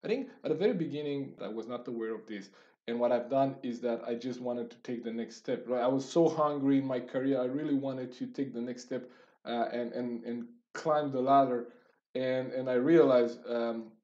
I think at the very beginning, I was not aware of this. And what I've done is that I just wanted to take the next step. Right? I was so hungry in my career. I really wanted to take the next step and climb the ladder. And I realized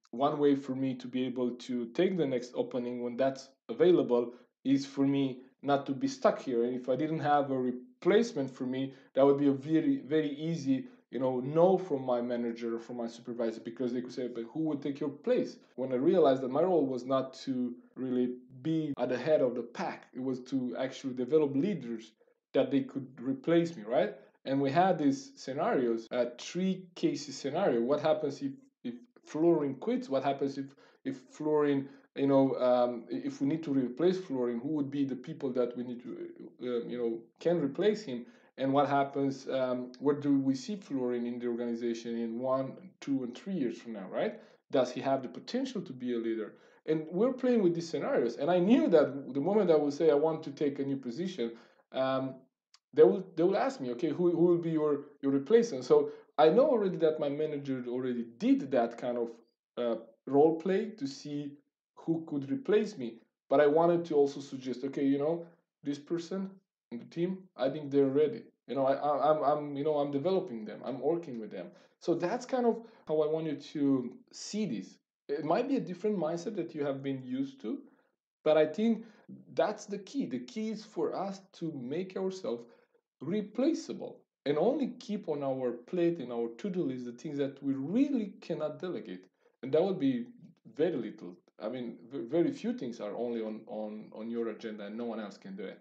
one way for me to be able to take the next opening when that's available is for me not to be stuck here. And if I didn't have a replacement for me, that would be a very easy no from my manager or from my supervisor, because they could say, but who would take your place? When I realized that my role was not to really be at the head of the pack, it was to actually develop leaders that they could replace me, right? And we had these scenarios, three cases scenario. What happens if Florin quits? What happens if Florin, if we need to replace Florin, who would be the people that we need to, can replace him? And what happens, where do we see Florin in the organization in 1, 2, and 3 years from now, right? Does he have the potential to be a leader? And we're playing with these scenarios. And I knew that the moment I would say I want to take a new position, um, they will ask me, okay, who will be your replacement? So I know already that my manager already did that kind of role play to see who could replace me. But I wanted to also suggest, okay, this person in the team, I think they're ready. I'm developing them. I'm working with them. So that's kind of how I want you to see this. It might be a different mindset that you have been used to, but I think that's the key. The key is for us to make ourselves replaceable and only keep on our plate and our to-do list the things that we really cannot delegate. And that would be very little. I mean, very few things are only on your agenda and no one else can do it.